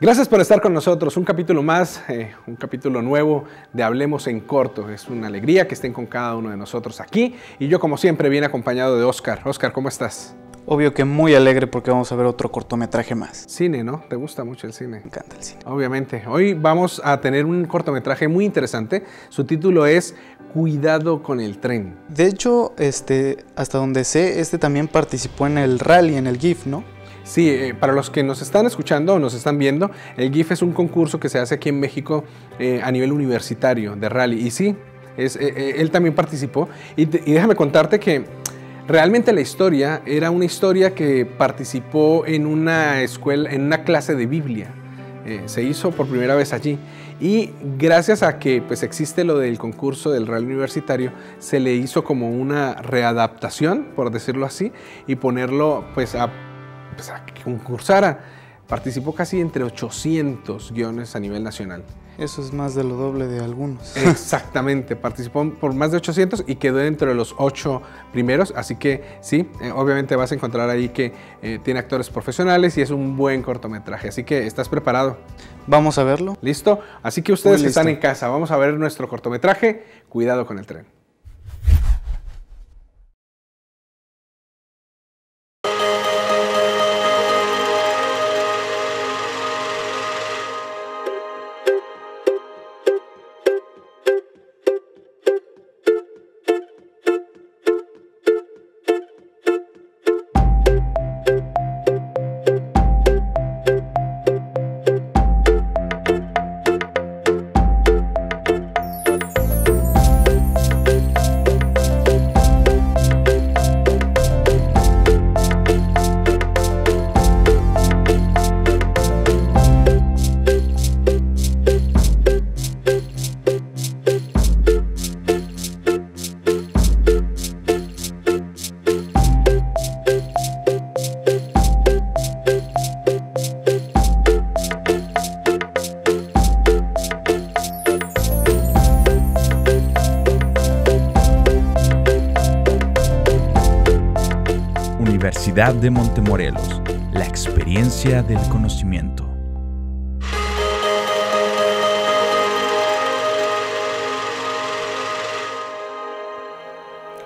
Gracias por estar con nosotros, un capítulo más, un capítulo nuevo de Hablemos en Corto. Es una alegría que estén con cada uno de nosotros aquí y yo como siempre bien acompañado de Oscar. Oscar, ¿cómo estás? Obvio que muy alegre porque vamos a ver otro cortometraje más. Cine, ¿no? ¿Te gusta mucho el cine? Me encanta el cine. Obviamente. Hoy vamos a tener un cortometraje muy interesante. Su título es Cuidado con el tren. De hecho, hasta donde sé, también participó en el rally, en el GIF, ¿no? Sí, para los que nos están escuchando o nos están viendo, el GIF es un concurso que se hace aquí en México a nivel universitario de rally. Y sí, él también participó. Y déjame contarte que realmente la historia era una historia que participó en una escuela, en una clase de Biblia. Se hizo por primera vez allí. Y gracias a que pues, existe lo del concurso del rally universitario, se le hizo como una readaptación, por decirlo así, y ponerlo pues a que concursara. Participó casi entre 800 guiones a nivel nacional. Eso es más de lo doble de algunos. Exactamente, participó por más de 800 y quedó dentro de los 8 primeros, así que sí, obviamente vas a encontrar ahí que tiene actores profesionales y es un buen cortometraje, así que ¿estás preparado? Vamos a verlo. ¿Listo? Así que ustedes que están en casa, vamos a ver nuestro cortometraje, Cuidado con el tren. Universidad de Montemorelos, la experiencia del conocimiento.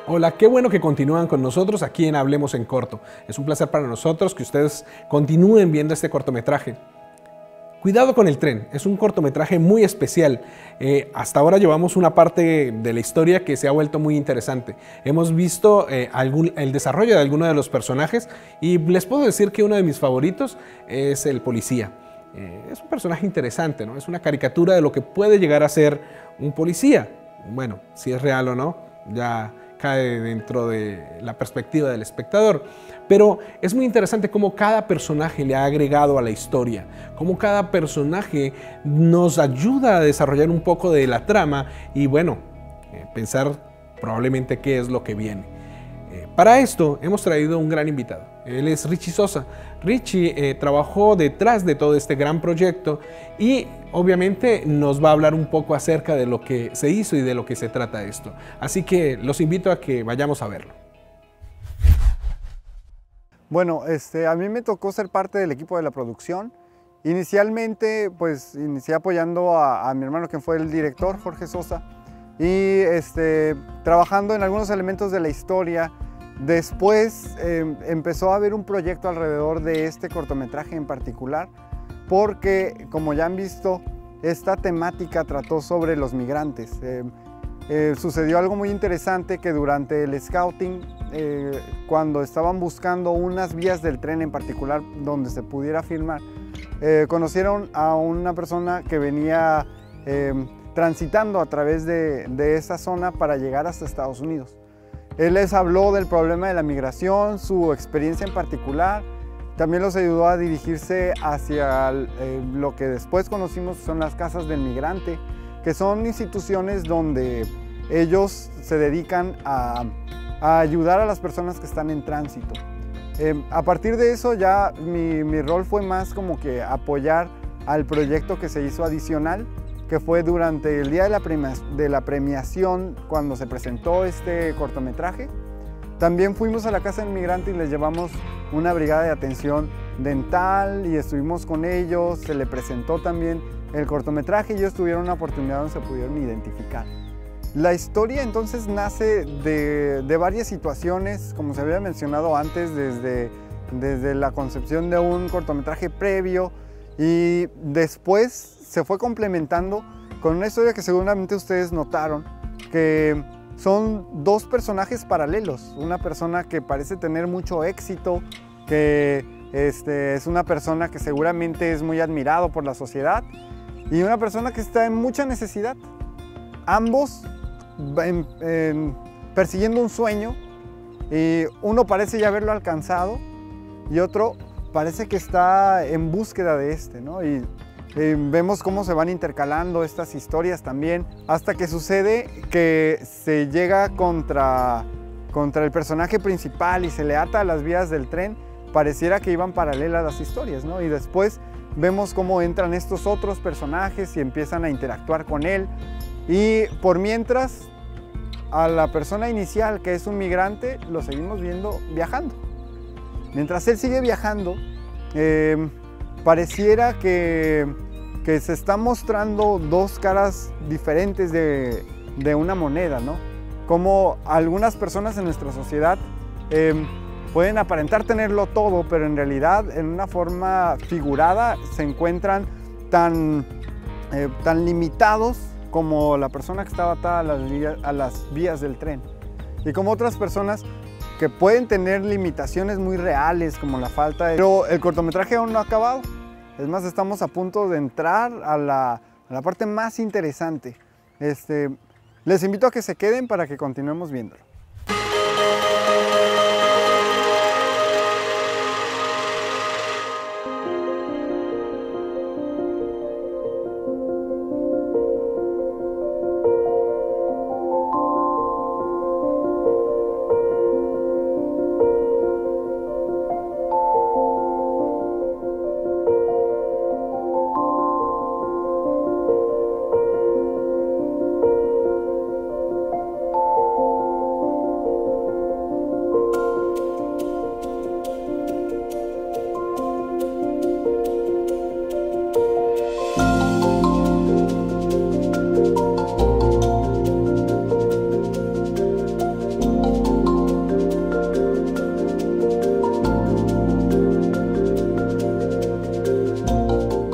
Hola, qué bueno que continúan con nosotros aquí en Hablemos en Corto. Es un placer para nosotros que ustedes continúen viendo este cortometraje. Cuidado con el tren, es un cortometraje muy especial. Hasta ahora llevamos una parte de la historia que se ha vuelto muy interesante. Hemos visto el desarrollo de algunos de los personajes y les puedo decir que uno de mis favoritos es el policía. Es un personaje interesante, ¿no? Es una caricatura de lo que puede llegar a ser un policía. Bueno, si es real o no, ya cae dentro de la perspectiva del espectador. Pero es muy interesante cómo cada personaje le ha agregado a la historia, cómo cada personaje nos ayuda a desarrollar un poco de la trama y bueno, pensar probablemente qué es lo que viene. Para esto hemos traído un gran invitado. Él es Richie Sosa. Richie trabajó detrás de todo este gran proyecto y obviamente nos va a hablar un poco acerca de lo que se hizo y de lo que se trata esto. Así que los invito a que vayamos a verlo. Bueno, a mí me tocó ser parte del equipo de la producción. Inicialmente, pues, inicié apoyando a mi hermano, quien fue el director, Jorge Sosa, y trabajando en algunos elementos de la historia. Después empezó a haber un proyecto alrededor de este cortometraje en particular, porque, como ya han visto, esta temática trató sobre los migrantes. Sucedió algo muy interesante que durante el scouting, cuando estaban buscando unas vías del tren en particular donde se pudiera filmar, conocieron a una persona que venía transitando a través de esa zona para llegar hasta Estados Unidos. Él les habló del problema de la migración, su experiencia en particular. También los ayudó a dirigirse hacia lo que después conocimos son las casas del migrante, que son instituciones donde ellos se dedican a ayudar a las personas que están en tránsito. A partir de eso ya mi rol fue más como que apoyar al proyecto que se hizo adicional, que fue durante el día de la premiación cuando se presentó este cortometraje. También fuimos a la Casa del Migrante y les llevamos una brigada de atención dental y estuvimos con ellos, se le presentó también el cortometraje y ellos tuvieron una oportunidad donde se pudieron identificar. La historia entonces nace de varias situaciones, como se había mencionado antes, desde la concepción de un cortometraje previo y después se fue complementando con una historia que seguramente ustedes notaron, que son dos personajes paralelos. Una persona que parece tener mucho éxito, que es una persona que seguramente es muy admirado por la sociedad y una persona que está en mucha necesidad. Ambos persiguiendo un sueño y uno parece ya haberlo alcanzado y otro parece que está en búsqueda de ¿no? Y vemos cómo se van intercalando estas historias también, hasta que sucede que se llega contra el personaje principal y se le ata a las vías del tren. Pareciera que iban paralelas las historias, ¿no? Y después vemos cómo entran estos otros personajes y empiezan a interactuar con él. Y por mientras, a la persona inicial, que es un migrante, lo seguimos viendo viajando. Mientras él sigue viajando, pareciera que se están mostrando dos caras diferentes de una moneda, ¿no? Como algunas personas en nuestra sociedad pueden aparentar tenerlo todo, pero en realidad en una forma figurada se encuentran tan limitados como la persona que estaba atada a las vías del tren. Y como otras personas que pueden tener limitaciones muy reales, como la falta de... Pero el cortometraje aún no ha acabado. Es más, estamos a punto de entrar a la parte más interesante. Les invito a que se queden para que continuemos viéndolo.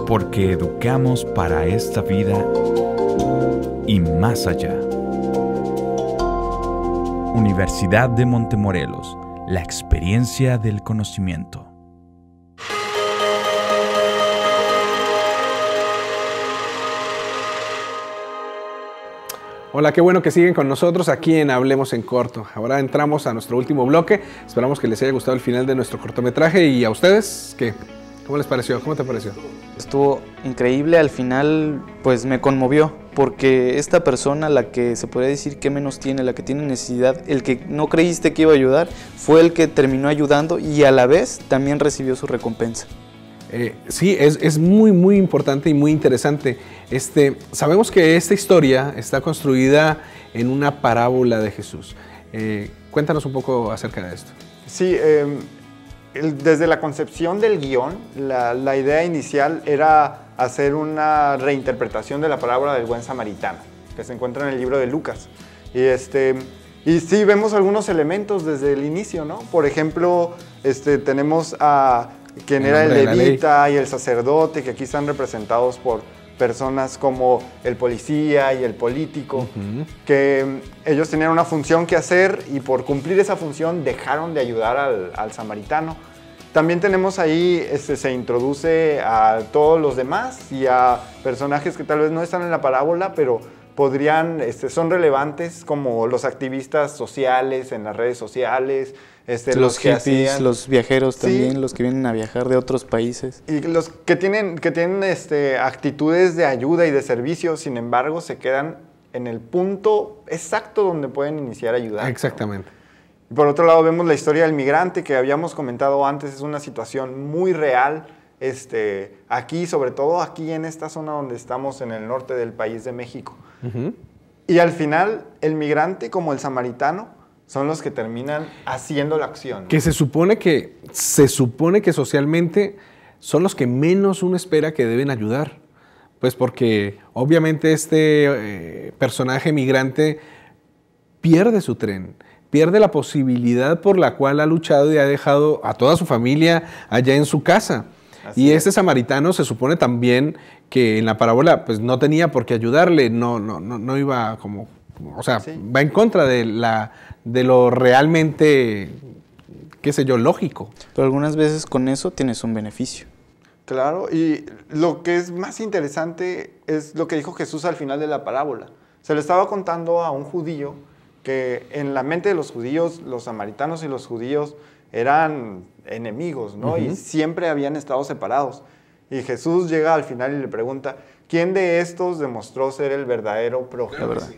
Porque educamos para esta vida y más allá. Universidad de Montemorelos, la experiencia del conocimiento. Hola, qué bueno que siguen con nosotros aquí en Hablemos en Corto. Ahora entramos a nuestro último bloque. Esperamos que les haya gustado el final de nuestro cortometraje. ¿Y a ustedes qué? ¿Cómo les pareció? ¿Cómo te pareció? Estuvo increíble, al final pues me conmovió, porque esta persona, la que se podría decir que menos tiene, la que tiene necesidad, el que no creíste que iba a ayudar, fue el que terminó ayudando y a la vez también recibió su recompensa. Sí, es muy importante y muy interesante. Sabemos que esta historia está construida en una parábola de Jesús. Cuéntanos un poco acerca de esto. Sí, desde la concepción del guión, la idea inicial era hacer una reinterpretación de la parábola del buen samaritano, que se encuentra en el libro de Lucas. Y sí vemos algunos elementos desde el inicio, ¿no? Por ejemplo, tenemos a quien era el levita y el sacerdote, que aquí están representados por personas como el policía y el político, que ellos tenían una función que hacer y por cumplir esa función dejaron de ayudar al samaritano. También tenemos ahí, se introduce a todos los demás y a personajes que tal vez no están en la parábola, pero podrían, son relevantes, como los activistas sociales en las redes sociales, los hippies, los viajeros también, sí, los que vienen a viajar de otros países. Y los que tienen actitudes de ayuda y de servicio, sin embargo, se quedan en el punto exacto donde pueden iniciar a ayudar. Exactamente. ¿No? Por otro lado, vemos la historia del migrante, que habíamos comentado antes, es una situación muy real. Aquí, sobre todo aquí en esta zona donde estamos, en el norte del país de México. Y al final, el migrante, como el samaritano, son los que terminan haciendo la acción, ¿no? Que se supone que socialmente son los que menos uno espera que deben ayudar. Pues porque obviamente este personaje migrante pierde su tren, pierde la posibilidad por la cual ha luchado y ha dejado a toda su familia allá en su casa. Y este samaritano se supone también que en la parábola pues no tenía por qué ayudarle, no iba como, o sea, va en contra de lo realmente, qué sé yo, lógico. Pero algunas veces con eso tienes un beneficio. Claro, y lo que es más interesante es lo que dijo Jesús al final de la parábola. Se le estaba contando a un judío que en la mente de los judíos, los samaritanos y los judíos eran enemigos, ¿no? Y siempre habían estado separados. Y Jesús llega al final y le pregunta, ¿quién de estos demostró ser el verdadero prójimo? La verdad.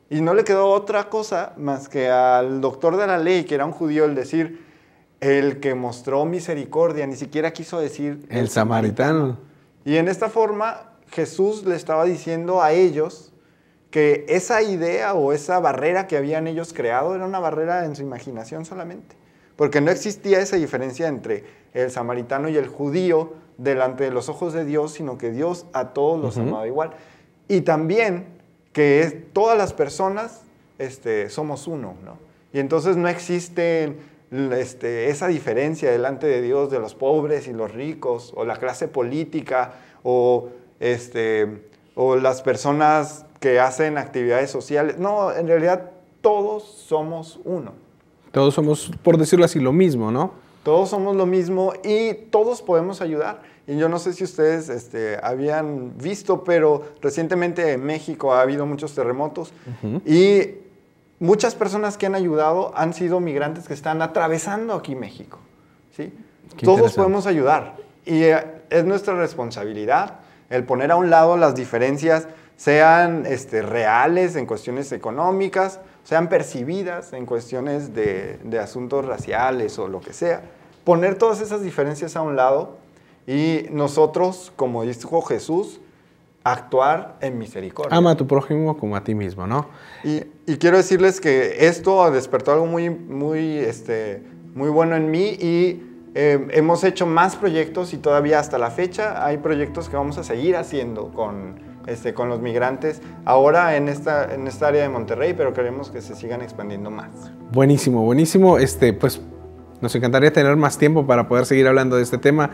Y no le quedó otra cosa más que al doctor de la ley, que era un judío, el decir, el que mostró misericordia, ni siquiera quiso decir el samaritano. Y en esta forma Jesús le estaba diciendo a ellos que esa idea o esa barrera que habían ellos creado era una barrera en su imaginación solamente. Porque no existía esa diferencia entre el samaritano y el judío delante de los ojos de Dios, sino que Dios a todos los amaba igual. Y también que todas las personas somos uno, ¿no? Y entonces no existe esa diferencia delante de Dios de los pobres y los ricos, o la clase política, o las personas que hacen actividades sociales. No, en realidad todos somos uno. Todos somos, por decirlo así, lo mismo, ¿no? Todos somos lo mismo y todos podemos ayudar. Y yo no sé si ustedes habían visto, pero recientemente en México ha habido muchos terremotos y muchas personas que han ayudado han sido migrantes que están atravesando aquí México, ¿sí? Todos podemos ayudar y es nuestra responsabilidad el poner a un lado las diferencias, sean reales en cuestiones económicas, sean percibidas en cuestiones de asuntos raciales o lo que sea. Poner todas esas diferencias a un lado y nosotros, como dijo Jesús, actuar en misericordia. Ama a tu prójimo como a ti mismo, ¿no? Y quiero decirles que esto despertó algo muy bueno en mí y hemos hecho más proyectos y todavía hasta la fecha hay proyectos que vamos a seguir haciendo con los migrantes, ahora en esta área de Monterrey, pero queremos que se sigan expandiendo más. Buenísimo, buenísimo. Pues nos encantaría tener más tiempo para poder seguir hablando de este tema.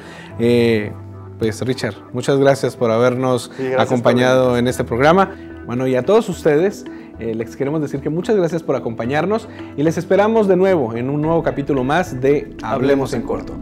Pues Richard, muchas gracias por habernos acompañado en este programa. Bueno, y a todos ustedes les queremos decir que muchas gracias por acompañarnos y les esperamos de nuevo en un nuevo capítulo más de Hablemos en Corto.